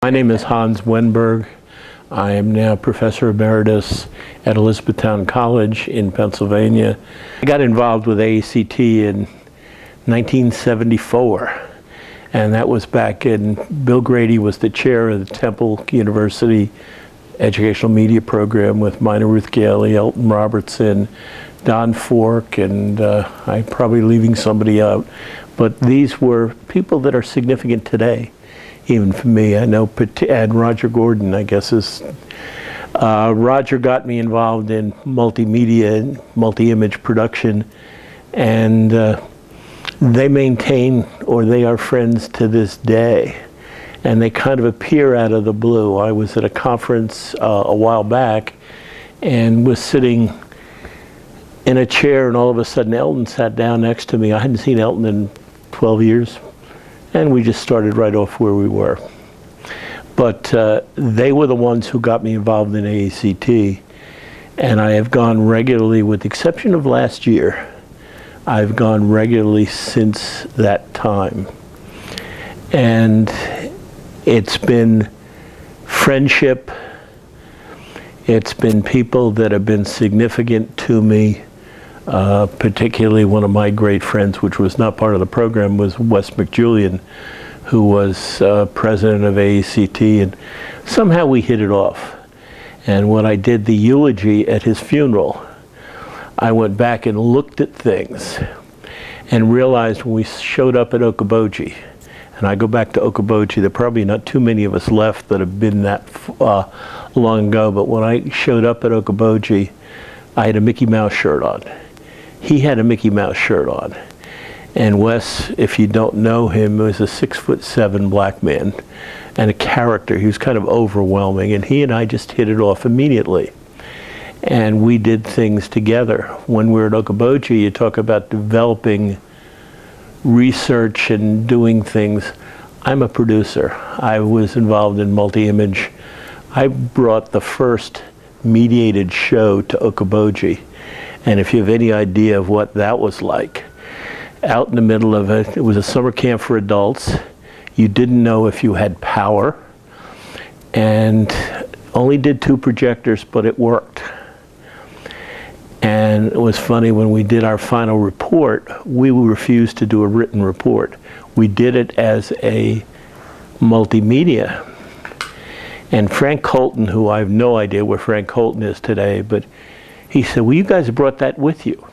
My name is Hans Wennberg. I am now Professor Emeritus at Elizabethtown College in Pennsylvania. I got involved with AECT in 1974, and that was back in, Bill Grady was the chair of the Temple University Educational Media Program with Mina Ruth Gailey, Elton Robertson, Don Fork, and I'm probably leaving somebody out. But these were people that are significant today, even for me. I know, and Roger Gordon, I guess, is, Roger got me involved in multimedia and multi-image production, and they maintain, or they are friends to this day, and they kind of appear out of the blue. I was at a conference a while back and was sitting in a chair, and all of a sudden Elton sat down next to me. I hadn't seen Elton in 12 years, and we just started right off where we were. But they were the ones who got me involved in AECT, and I have gone regularly, with the exception of last year. I've gone regularly since that time. And it's been friendship, it's been people that have been significant to me. Particularly one of my great friends, which was not part of the program, was Wes McJulian, who was president of AECT, and somehow we hit it off. And when I did the eulogy at his funeral, I went back and looked at things and realized when we showed up at Okoboji, and I go back to Okoboji, there are probably not too many of us left that have been that long ago, but when I showed up at Okoboji, I had a Mickey Mouse shirt on. He had a Mickey Mouse shirt on. And Wes, if you don't know him, was a 6'7" black man and a character. He was kind of overwhelming, and he and I just hit it off immediately. And we did things together. When we were at Okoboji, you talk about developing research and doing things. I'm a producer. I was involved in multi-image. I brought the first mediated show to Okoboji. And if you have any idea of what that was like, out in the middle of it, it was a summer camp for adults. You didn't know if you had power, and only did 2 projectors, but it worked. And it was funny, when we did our final report, we refused to do a written report. We did it as a multimedia. And Frank Colton, who I have no idea where Frank Colton is today, but he said, well, you guys brought that with you.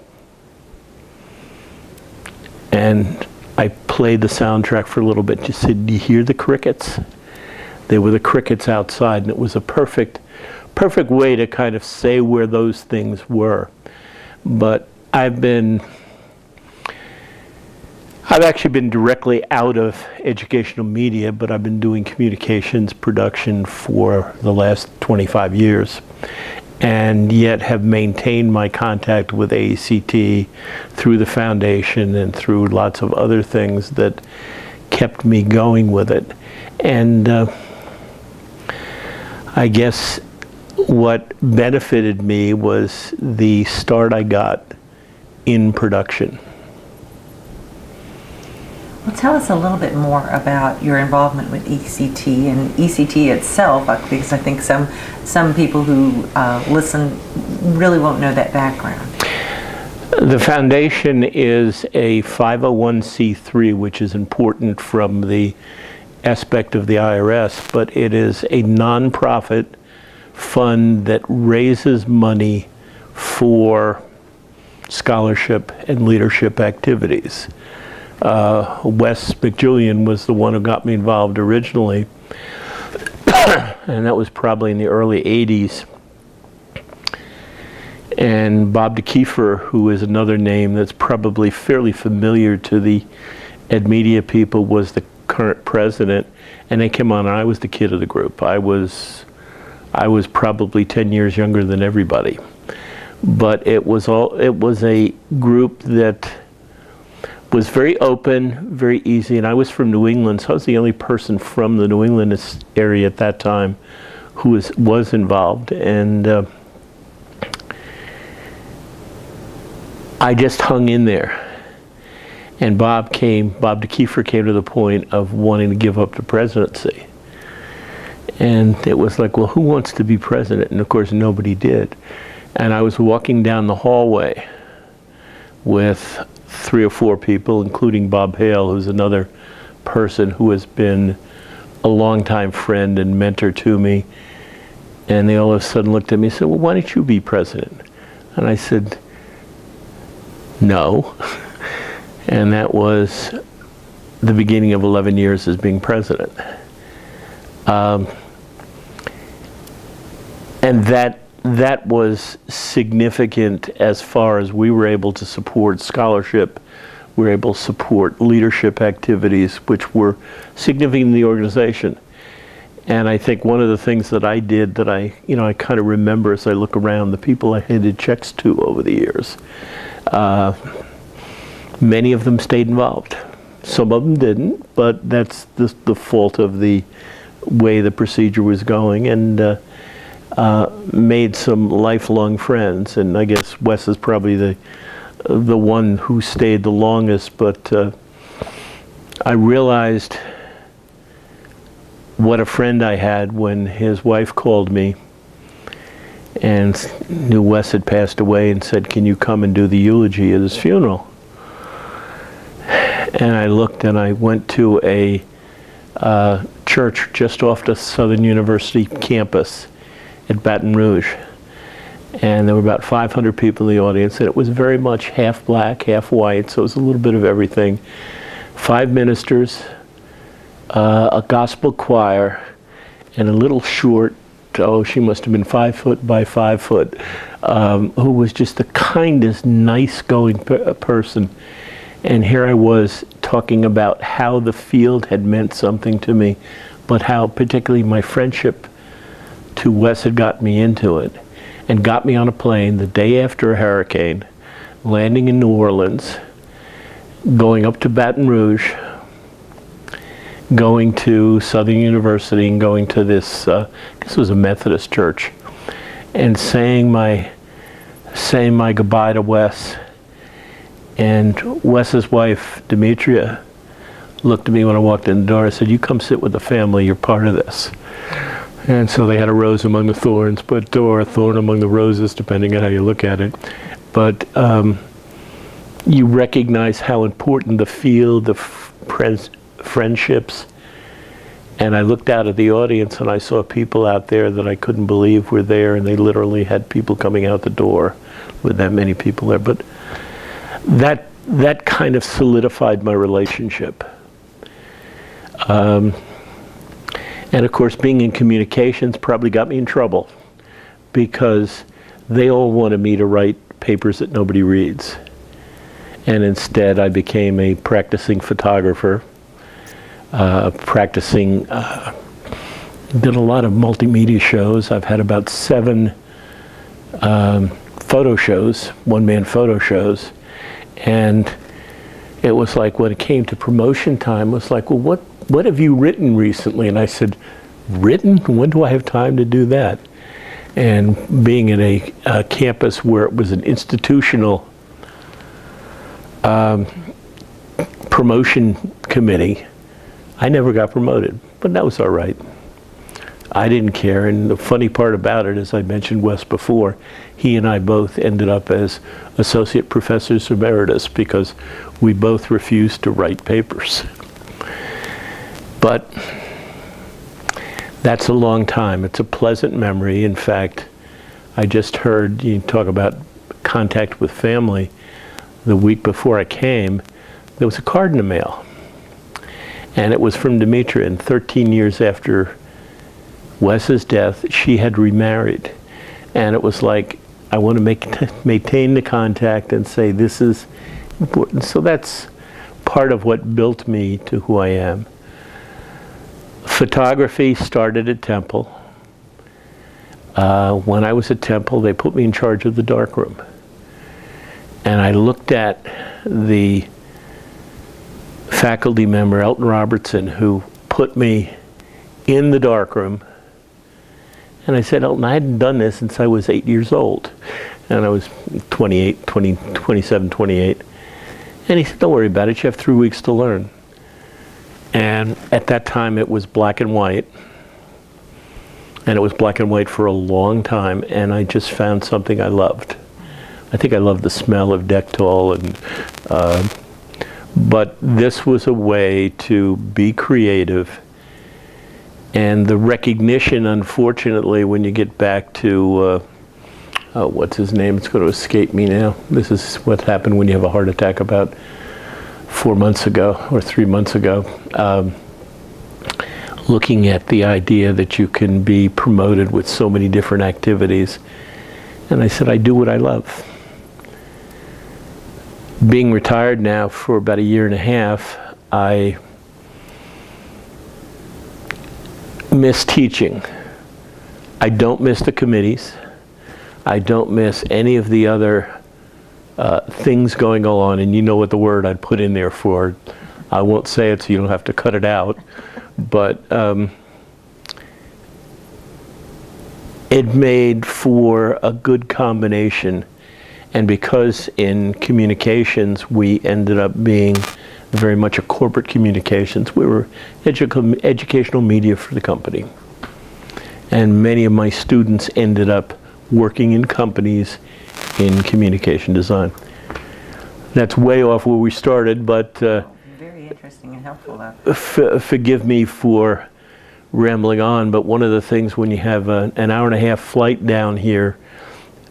And I played the soundtrack for a little bit. He said, do you hear the crickets? They were the crickets outside, and it was a perfect way to kind of say where those things were. But I've actually been directly out of educational media, but I've been doing communications production for the last 25 years. And yet have maintained my contact with AECT through the foundation and through lots of other things that kept me going with it. And I guess what benefited me was the start I got in production. Well, tell us a little bit more about your involvement with ECT and ECT itself, because I think some people who listen really won't know that background. The foundation is a 501c3, which is important from the aspect of the IRS, but it is a nonprofit fund that raises money for scholarship and leadership activities. Wes McJulian was the one who got me involved originally, and that was probably in the early 80s. And Bob DeKeefer, who is another name that's probably fairly familiar to the ed media people, was the current president, and they came on, and I was the kid of the group. I was probably 10 years younger than everybody. But it was a group that was very open, very easy, and I was from New England, so I was the only person from the New England area at that time who was involved, and I just hung in there. And Bob DeKeefer came to the point of wanting to give up the presidency. And it was like, well, who wants to be president? And of course, nobody did. And I was walking down the hallway with 3 or 4 people, including Bob Hale, who's another person who has been a longtime friend and mentor to me. And they all of a sudden looked at me and said, well, why don't you be president? And I said, no. And that was the beginning of 11 years as being president. And that was significant as far as we were able to support scholarship, we were able to support leadership activities, which were significant in the organization. And I think one of the things that I did that I kind of remember as I look around, the people I handed checks to over the years, many of them stayed involved. Some of them didn't, but that's the fault of the way the procedure was going, and made some lifelong friends. And I guess Wes is probably the one who stayed the longest, but I realized what a friend I had when his wife called me and knew Wes had passed away and said, can you come and do the eulogy at his funeral? And I looked, and I went to a church just off the Southern University campus at Baton Rouge. And there were about 500 people in the audience, and it was very much half black, half white, so it was a little bit of everything. 5 ministers, a gospel choir, and a little short, she must have been 5 foot by 5 foot, who was just the kindest, nice-going person. And here I was talking about how the field had meant something to me, but how particularly my friendship to Wes had got me into it, and got me on a plane the day after a hurricane, landing in New Orleans, going up to Baton Rouge, going to Southern University, and going to this, I guess it was a Methodist church, and saying my goodbye to Wes. And Wes's wife, Demetria, looked at me when I walked in the door and said, you come sit with the family, you're part of this. And so they had a rose among the thorns, or a thorn among the roses, depending on how you look at it. But you recognize how important the field, the friendships. And I looked out at the audience, and I saw people out there that I couldn't believe were there, and they literally had people coming out the door with that many people there. But that kind of solidified my relationship. And of course, being in communications probably got me in trouble, because they all wanted me to write papers that nobody reads. And instead, I became a practicing photographer, did a lot of multimedia shows. I've had about 7 photo shows, one-man photo shows. And it was like, when it came to promotion time, it was like, well, what have you written recently? And I said, written? When do I have time to do that? And being in a campus where it was an institutional promotion committee, I never got promoted, but that was all right. I didn't care, and the funny part about it, as I mentioned Wes before, he and I both ended up as associate professors emeritus because we both refused to write papers. But that's a long time. It's a pleasant memory. In fact, I just heard you talk about contact with family. The week before I came, there was a card in the mail. And it was from Demetria, and 13 years after Wes's death, she had remarried. And it was like, I want to maintain the contact and say this is important. So that's part of what built me to who I am. Photography started at Temple. When I was at Temple, they put me in charge of the darkroom. And I looked at the faculty member, Elton Robertson, who put me in the darkroom. And I said, Elton, I hadn't done this since I was 8 years old. And I was 27, 28. And he said, don't worry about it, you have 3 weeks to learn. And at that time it was black and white. And it was black and white for a long time, and I just found something I loved. I think I loved the smell of Dettol, but this was a way to be creative. And the recognition, unfortunately, when you get back to, what's his name? It's going to escape me now. This is what happened when you have a heart attack about 4 months ago or 3 months ago. Looking at the idea that you can be promoted with so many different activities. And I said, I do what I love. Being retired now for about a year and a half, I miss teaching. I don't miss the committees. I don't miss any of the other things going on, and you know what the word I'd put in there for. I won't say it so you don't have to cut it out. But it made for a good combination. And because in communications we ended up being very much a corporate communications, we were educational media for the company. And many of my students ended up working in companies in communication design. That's way off where we started, but Interesting and helpful, though. Forgive me for rambling on, but one of the things when you have an hour and a half flight down here,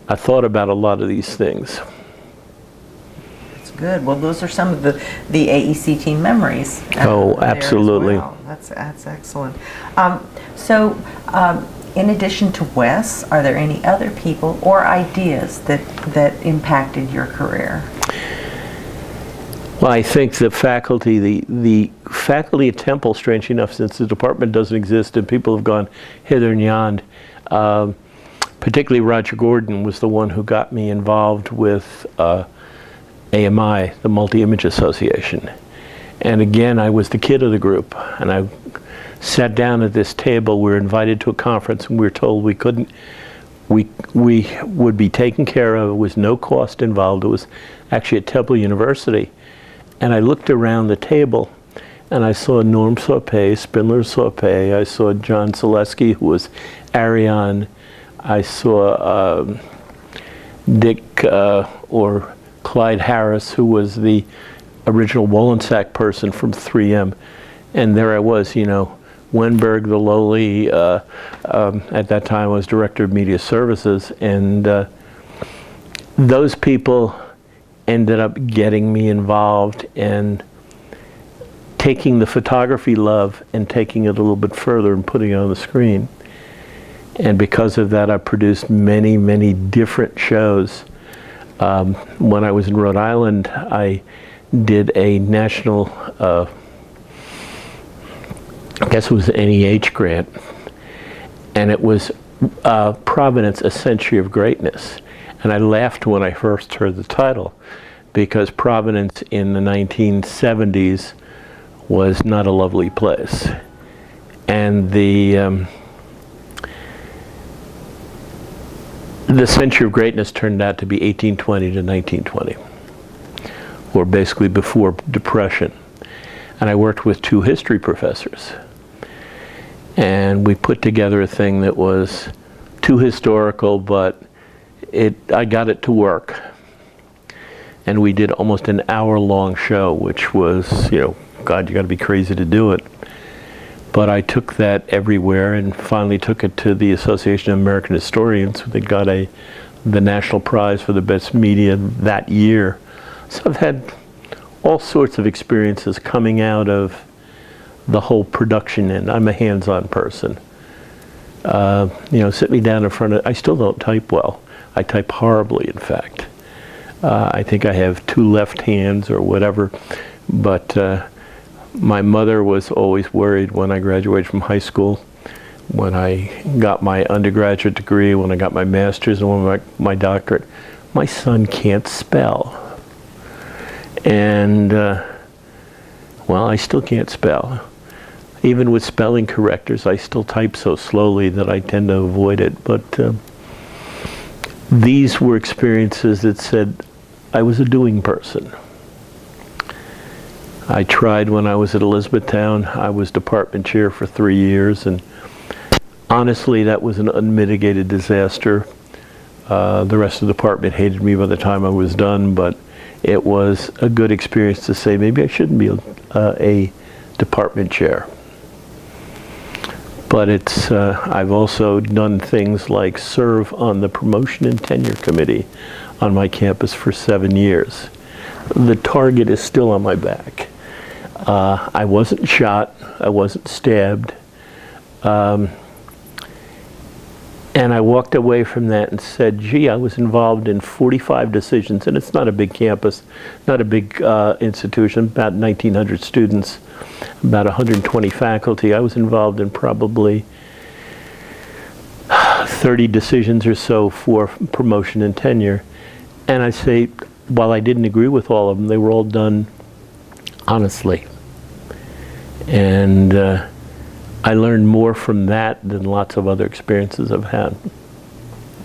I thought about a lot of these things. That's good. Well, those are some of the AECT memories. Oh, absolutely. Well. That's excellent. In addition to Wes, are there any other people or ideas that impacted your career? Well, I think the faculty, the faculty at Temple, strangely enough, since the department doesn't exist and people have gone hither and yon, particularly Roger Gordon was the one who got me involved with AMI, the Multi-Image Association. And again, I was the kid of the group, and I sat down at this table. We were invited to a conference, and we were told we couldn't, we would be taken care of. There was no cost involved. It was actually at Temple University. And I looked around the table, and I saw Norm Saupé, Spindler Saupé. I saw John Selesky, who was Ariane. I saw Dick or Clyde Harris, who was the original Wollensack person from 3M. And there I was, you know, Wennberg, the lowly, at that time I was Director of Media Services, and those people ended up getting me involved and taking the photography love and taking it a little bit further and putting it on the screen. And because of that, I produced many, many different shows. When I was in Rhode Island, I did a national, I guess it was an NEH grant, and it was Providence, A Century of Greatness. And I laughed when I first heard the title, because Providence in the 1970s was not a lovely place. And the Century of Greatness turned out to be 1820 to 1920, or basically before Depression. And I worked with 2 history professors. And we put together a thing that was too historical, but I got it to work. And we did almost an hour-long show, which was, you know, God, you got to be crazy to do it. But I took that everywhere and finally took it to the Association of American Historians. They got the national prize for the best media that year. So I've had all sorts of experiences coming out of the whole production end. I'm a hands-on person. You know, sit me down in front of, I still don't type well. I type horribly, in fact. I think I have 2 left hands or whatever, but my mother was always worried when I graduated from high school, when I got my undergraduate degree, when I got my master's, and when my doctorate. My son can't spell. And, well, I still can't spell. Even with spelling correctors, I still type so slowly that I tend to avoid it. But these were experiences that said I was a doing person. I tried when I was at Elizabethtown. I was department chair for 3 years, and Honestly, that was an unmitigated disaster. The rest of the department hated me by the time I was done, but it was a good experience to say maybe I shouldn't be a department chair. But it's I've also done things like serve on the promotion and tenure committee on my campus for 7 years. The target is still on my back. I wasn't shot, I wasn't stabbed, and I walked away from that and said, gee, I was involved in 45 decisions, and it's not a big campus, not a big institution, about 1,900 students, about 120 faculty. I was involved in probably 30 decisions or so for promotion and tenure. And I say, while I didn't agree with all of them, they were all done honestly. And I learned more from that than lots of other experiences I've had.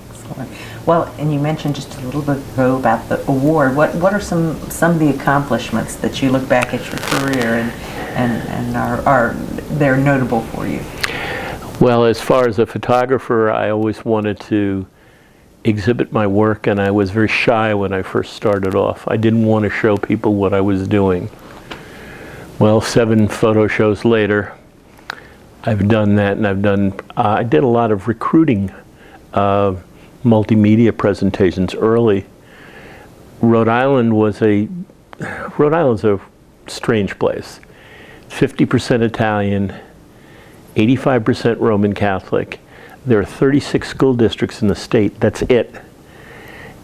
Excellent. Well, and you mentioned just a little bit ago about the award. What are some of the accomplishments that you look back at your career and are they're notable for you? Well, as far as a photographer, I always wanted to exhibit my work, and I was very shy when I first started off. I didn't want to show people what I was doing. Well, 7 photo shows later, I've done that, and I did a lot of recruiting multimedia presentations early. Rhode Island's a strange place. 50% Italian, 85% Roman Catholic. There are 36 school districts in the state, that's it.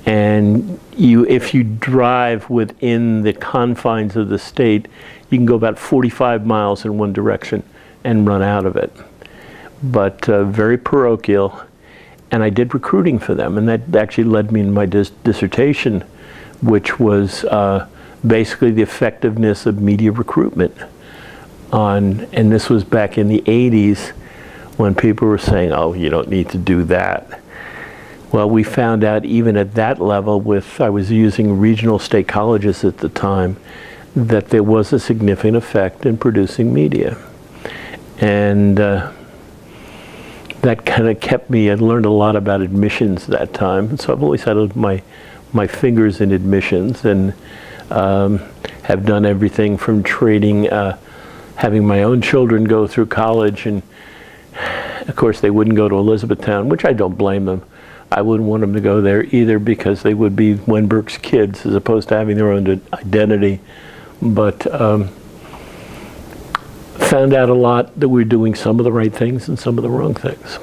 And if you drive within the confines of the state, you can go about 45 miles in one direction and run out of it. But very parochial, and I did recruiting for them, and that actually led me in my dissertation, which was basically the effectiveness of media recruitment. And this was back in the 80s when people were saying, oh, you don't need to do that. Well, we found out even at that level I was using regional state colleges at the time, that there was a significant effect in producing media. And that kind of kept me, I learned a lot about admissions that time. And so I've always had my fingers in admissions, and have done everything from trading, having my own children go through college, and of course they wouldn't go to Elizabethtown, which I don't blame them. I wouldn't want them to go there either, because they would be Wennberg's kids as opposed to having their own identity. But found out a lot that we're doing some of the right things and some of the wrong things.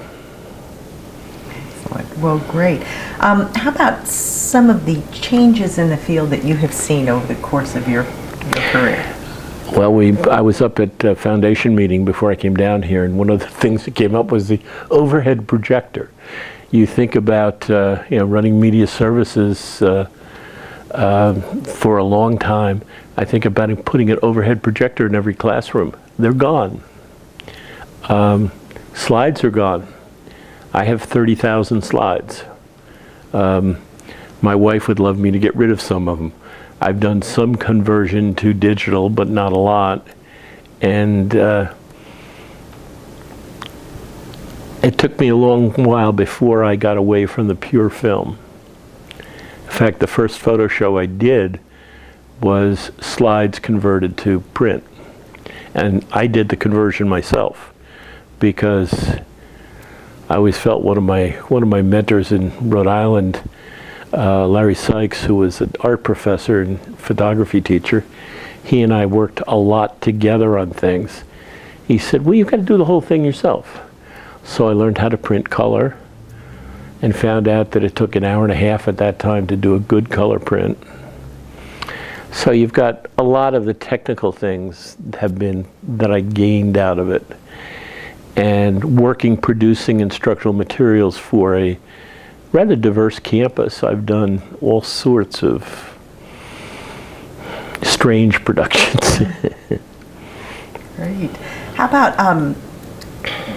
Excellent. Well, great. How about some of the changes in the field that you have seen over the course of your career? Well, I was up at a foundation meeting before I came down here, and one of the things that came up was the overhead projector. You think about running media services for a long time. I think about putting an overhead projector in every classroom. They're gone. Slides are gone. I have 30,000 slides. My wife would love me to get rid of some of them. I've done some conversion to digital, but not a lot. And it took me a long while before I got away from the pure film. In fact, the first photo show I did was slides converted to print. And I did the conversion myself, because I always felt one of my mentors in Rhode Island, Larry Sykes, who was an art professor and photography teacher, he and I worked a lot together on things. He said, well, you've got to do the whole thing yourself. So I learned how to print color, and found out that it took an hour and a half at that time to do a good color print. So you've got a lot of the technical things that I gained out of it. And producing instructional materials for a rather diverse campus, I've done all sorts of strange productions. Great. How about,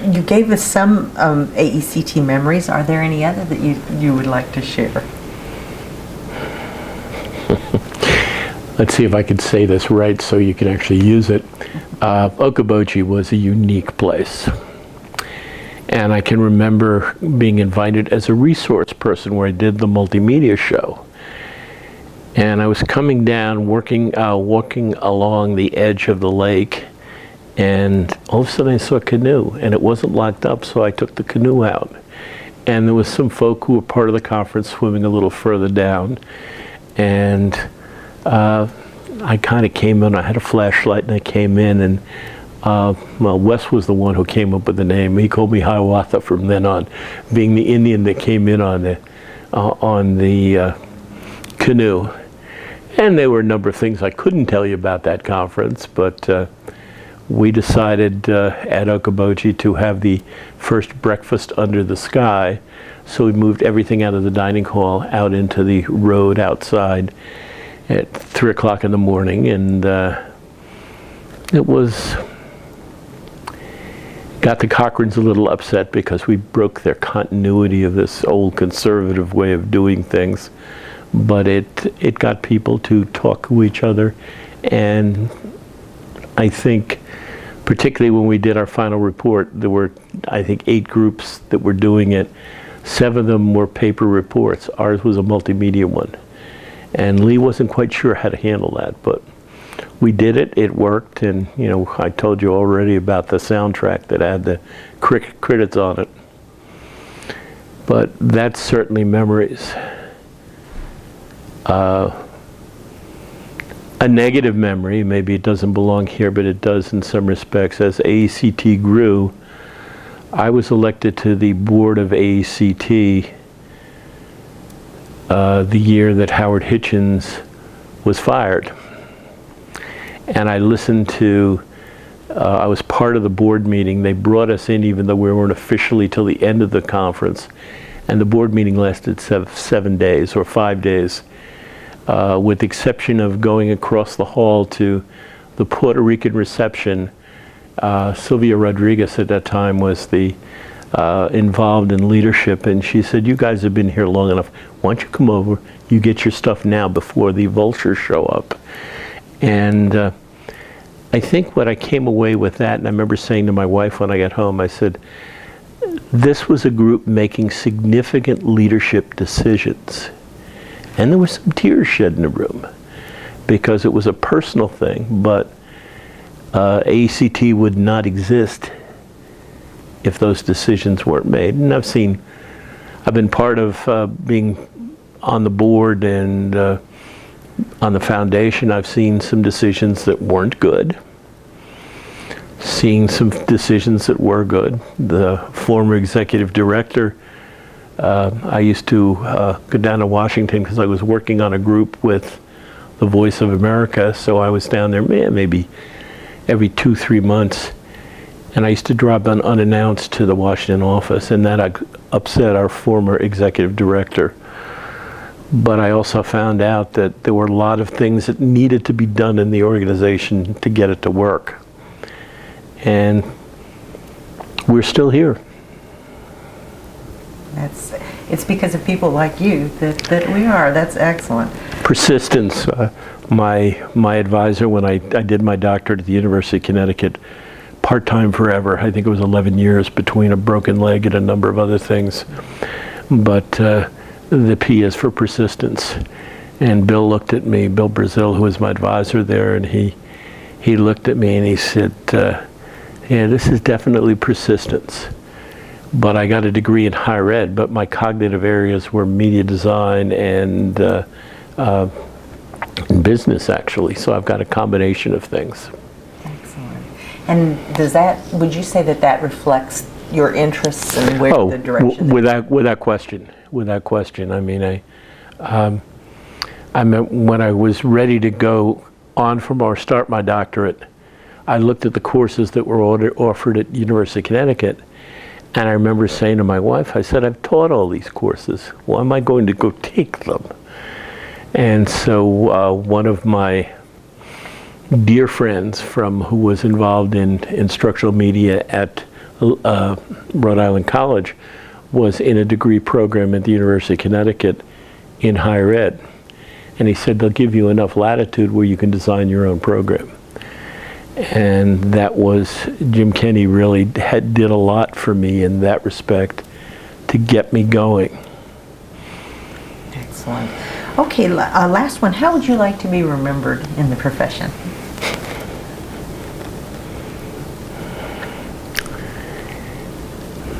you gave us some AECT memories. Are there any other that you would like to share? Let's see if I can say this right so you can actually use it. Okoboji was a unique place. And I can remember being invited as a resource person where I did the multimedia show. And I was coming down, walking along the edge of the lake, and all of a sudden I saw a canoe, and it wasn't locked up, so I took the canoe out. And there was some folk who were part of the conference swimming a little further down, and I kind of came in. I had a flashlight, and I came in, and well, Wes was the one who came up with the name. He called me Hiawatha from then on, being the Indian that came in on the canoe. And there were a number of things I couldn't tell you about that conference, but we decided at Okoboji to have the first breakfast under the sky. So we moved everything out of the dining hall out into the road outside at 3 o'clock in the morning, and it was, got the Cochrans a little upset because we broke their continuity of this old conservative way of doing things. But it got people to talk to each other, and I think particularly when we did our final report, there were, I think, 8 groups that were doing it. 7 of them were paper reports. Ours was a multimedia one. And Lee wasn't quite sure how to handle that, but we did it, it worked, and you know, I told you already about the soundtrack that had the credits on it. But that's certainly memories. A negative memory, maybe it doesn't belong here, but it does in some respects. As AACT grew, I was elected to the board of AACT the year that Howard Hitchens was fired. And I listened to, I was part of the board meeting. They brought us in even though we weren't officially till the end of the conference. And the board meeting lasted 7 days or 5 days. With the exception of going across the hall to the Puerto Rican reception. Sylvia Rodriguez at that time was the involved in leadership, and she said, "You guys have been here long enough. Why don't you come over? You get your stuff now before the vultures show up." And I think what I came away with that, and I remember saying to my wife when I got home, I said, this was a group making significant leadership decisions. And there was some tears shed in the room because it was a personal thing, but AACT would not exist if those decisions weren't made. And I've been part of being on the board and on the foundation. I've seen some decisions that weren't good, seeing some decisions that were good. The former executive director, I used to go down to Washington because I was working on a group with the Voice of America, so I was down there maybe every 2-3 months, and I used to drop in unannounced to the Washington office, and that upset our former executive director. But I also found out that there were a lot of things that needed to be done in the organization to get it to work. And we're still here. It's because of people like you that we are. That's excellent. Persistence. My advisor, when I did my doctorate at the University of Connecticut, part-time forever. I think it was 11 years between a broken leg and a number of other things. But the P is for persistence. And Bill looked at me, Bill Brazil, who was my advisor there, and he looked at me and he said, yeah, this is definitely persistence. But I got a degree in higher ed, but my cognitive areas were media design and business, actually. So I've got a combination of things. Excellent. And would you say that reflects your interests and where the direction? Without question. I mean, when I was ready to go on from or start my doctorate, I looked at the courses that were offered at University of Connecticut. And I remember saying to my wife, I said, I've taught all these courses. Why am I going to go take them? And so one of my dear friends who was involved in instructional media at Rhode Island College was in a degree program at the University of Connecticut in higher ed. And he said, they'll give you enough latitude where you can design your own program. And that was, Jim Kenney really did a lot for me in that respect to get me going. Excellent. Okay, last one. How would you like to be remembered in the profession?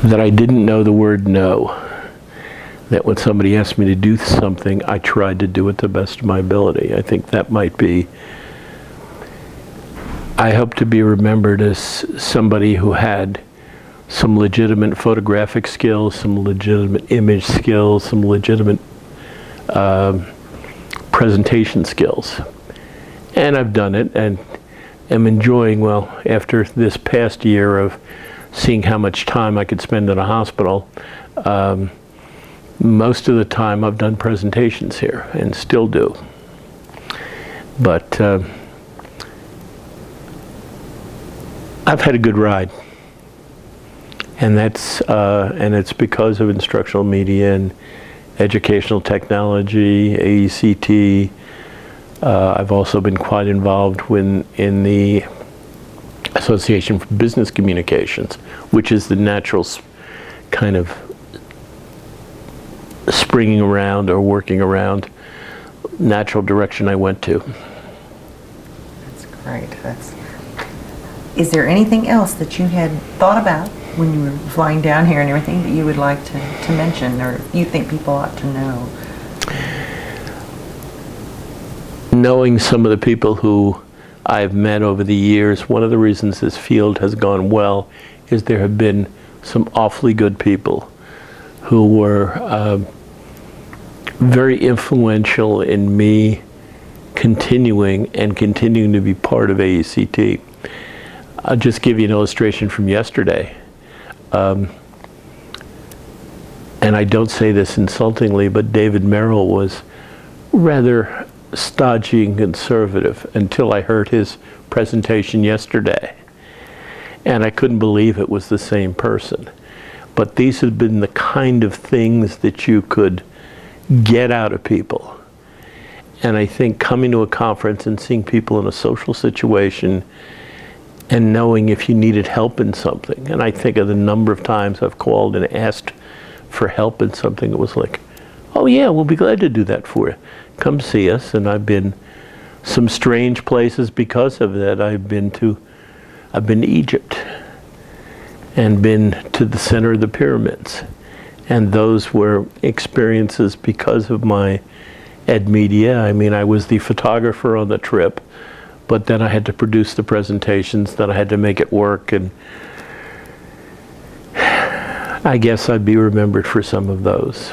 That I didn't know the word no. That when somebody asked me to do something, I tried to do it to the best of my ability. I think that might be, I hope to be remembered as somebody who had some legitimate photographic skills, some legitimate image skills, some legitimate presentation skills. And I've done it and am enjoying, well, after this past year of seeing how much time I could spend in a hospital, most of the time I've done presentations here and still do. But I've had a good ride. And that's and it's because of instructional media and educational technology, AECT. I've also been quite involved in the Association for Business Communications, which is the natural kind of springing around or working around natural direction I went to. That's great. Is there anything else that you had thought about when you were flying down here and everything that you would like to mention, or you think people ought to know? Knowing some of the people who I've met over the years, one of the reasons this field has gone well is there have been some awfully good people who were very influential in me continuing to be part of AECT. I'll just give you an illustration from yesterday. And I don't say this insultingly, but David Merrill was rather stodgy and conservative until I heard his presentation yesterday. And I couldn't believe it was the same person. But these have been the kind of things that you could get out of people. And I think coming to a conference and seeing people in a social situation and knowing if you needed help in something. And I think of the number of times I've called and asked for help in something. It was like, oh yeah, we'll be glad to do that for you. Come see us. And I've been some strange places because of that. I've been to Egypt and been to the center of the pyramids. And those were experiences because of my ed media. I mean, I was the photographer on the trip, but then I had to produce the presentations, then I had to make it work, and I guess I'd be remembered for some of those.